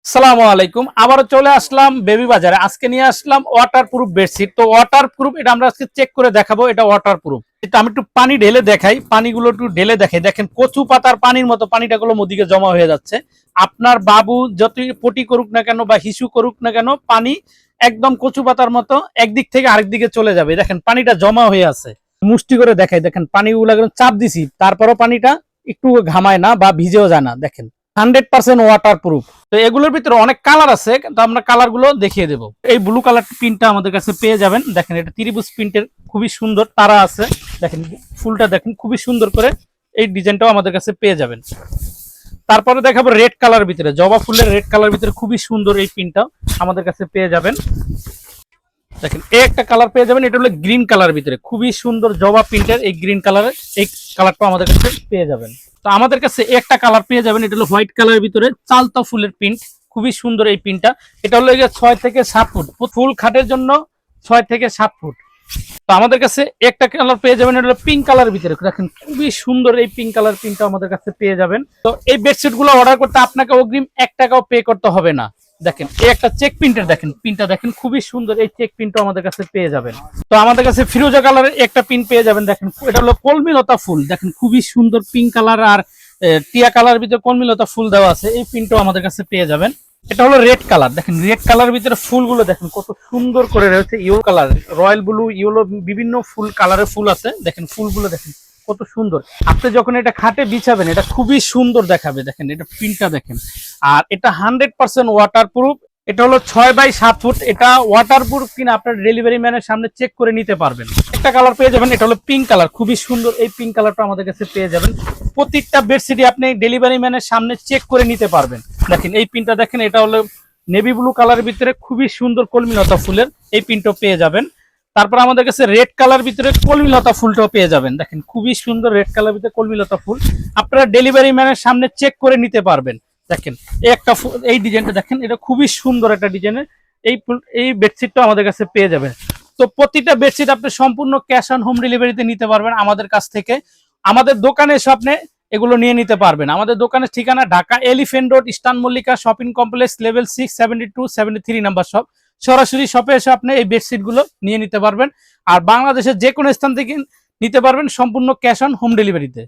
আসসালামু আলাইকুম। আবারও চলে আসলাম বেবি বাজারে। আজকে নিয়ে আসলাম ওয়াটারপ্রুফ বেডশিট। তো ওয়াটারপ্রুফ এটা আমরা আজকে চেক করে দেখাবো, এটা ওয়াটারপ্রুফ। এটা আমি একটু পানি ঢেলে দেখাই, পানিগুলো একটু ঢেলে দেখাই। দেখেন কচু পাতার পানির মতো পানিটাগুলো ওদিকে জমা হয়ে যাচ্ছে। আপনার বাবু যতই পটি করুক না কেন বা হিসু করুক না কেন, পানি একদম কচু পাতার মতো একদিক থেকে আরেক দিকে চলে যাবে। দেখেন পানিটা জমা হয়ে আছে। মুষ্টি করে দেখাই, দেখেন পানিগুলো চাপ দিছি, তারপরও পানিটা একটু ঘামায় না বা ভিজেও যায় না। দেখেন 100% ওয়াটারপ্রুফ। তো এগুলোর ভিতরে অনেক কালার আছে, তো আমরা কালার গুলো দেখিয়ে দেবো। এই ব্লু কালার প্রিন্টটা আমাদের কাছে পেয়ে যাবেন। দেখেন এটা ত্রিভুজ প্রিন্টের, খুবই সুন্দর তারা আছে। দেখেন ফুলটা দেখেন খুবই সুন্দর করে, এই ডিজাইনটাও আমাদের কাছে পেয়ে যাবেন। তারপরে দেখাবো রেড কালার ভিতরে, জবা ফুলের রেড কালার ভিতরে খুবই সুন্দর এই প্রিন্টটাও আমাদের কাছে পেয়ে যাবেন। দেখেন এই একটা কালার পেয়ে যাবেন, এটা হলো গ্রিন কালার ভিতরে, খুবই সুন্দর জবা প্রিন্টের এই গ্রিন কালারের এই কালারটা আমাদের কাছে পেয়ে যাবেন। তো আমাদের কাছে একটা কালার পেয়ে যাবেন, এটা হলো হোয়াইট কালারের ভিতরে চালতা ফুলের প্রিন্ট, খুবই সুন্দর এই প্রিন্টটা। এটা হলো 6 থেকে 7 ফুট, ফুল খাটের জন্য 6 থেকে 7 ফুট। তো আমাদের কাছে একটা কালার পেয়ে যাবেন, এটা হলো পিঙ্ক কালার ভিতরে। দেখেন খুবই সুন্দর এই পিঙ্ক কালার প্রিন্টটা আমাদের কাছে পেয়ে যাবেন। তো এই বেডশিট গুলো অর্ডার করতে আপনাকে অগ্রিম 1 টাকাও পে করতে হবে না। দেখেন এই একটা চেক প্রিন্টের, দেখেন প্রিন্টটা দেখেন খুবই সুন্দর, এই চেক প্রিন্টও আমাদের কাছে পেয়ে যাবেন। তো আমাদের কাছে ফিরোজা কালারের একটা প্রিন্ট পেয়ে যাবেন। দেখেন এটা হলো কলমিলতা ফুল, দেখেন খুবই সুন্দর পিঙ্ক কালার আর টিয়া কালার ভিতরে কলমিলতা ফুল দেওয়া আছে, এই প্রিন্টও আমাদের কাছে পেয়ে যাবেন। এটা হলো রেড কালার, দেখেন রেড কালার ভিতরে ফুলগুলো দেখেন কত সুন্দর করে রয়েছে। Yellow colour, royal blue, yellow, বিভিন্ন ফুল কালারের ফুল আছে। দেখেন ফুলগুলো দেখেন কত সুন্দর। আপনি যখন এটা খাটে বিছাবেন এটা খুবই সুন্দর দেখাবে। দেখেন এটা প্রিন্টটা দেখেন। আর এটা 100% ওয়াটারপ্রুফ। এটা হলো 6 বাই 7 ফুট। এটা ওয়াটারপ্রুফ কিনা আপনার ডেলিভারি ম্যানের সামনে চেক করে নিতে পারবেন। একটা কালার পেয়ে যাবেন, এটা হলো পিঙ্ক কালার, খুবই সুন্দর এই পিঙ্ক কালারটা আমাদের কাছে পেয়ে যাবেন। প্রত্যেকটা বেডশিটই আপনি ডেলিভারি ম্যানের সামনে চেক করে নিতে পারবেন। দেখেন এই প্রিন্টটা দেখেন, এটা হলো নেভি ব্লু কালারের ভিতরে খুবই সুন্দর কলমিলতা ফুলের এই প্রিন্টও পেয়ে যাবেন। তারপর আমাদের কাছে রেড কালার ভিতরে কলমিলতা ফুলটাও পেয়ে যাবেন। দেখেন খুবই সুন্দর রেড কালার ভিতরে কলমিলতা ফুল, আপনারা ডেলিভারি ম্যানের সামনে চেক করে নিতে পারবেন। দেখেন এই একটা এই ডিজাইনটা দেখেন, এটা খুবই সুন্দর একটা ডিজাইনের এই বেডশিটটা আমাদের কাছে পেয়ে যাবেন। তো প্রতিটা বেডশিট আপনি সম্পূর্ণ ক্যাশ অন হোম ডেলিভারিতে নিতে পারবেন আমাদের কাছ থেকে। আমাদের দোকানে এসে আপনি এগুলো নিয়ে নিতে পারবেন। আমাদের দোকানের ঠিকানা Dhaka elephant road, eastern Mallika shopping complex, level 6, 72, 73 number shop. সরাসরি শপে এসে আপনি এই বেডশিট গুলো নিয়ে নিতে পারবেন। আর বাংলাদেশের যে কোনো স্থান থেকে নিতে পারবেন সম্পূর্ণ ক্যাশ অন হোম ডেলিভারিতে।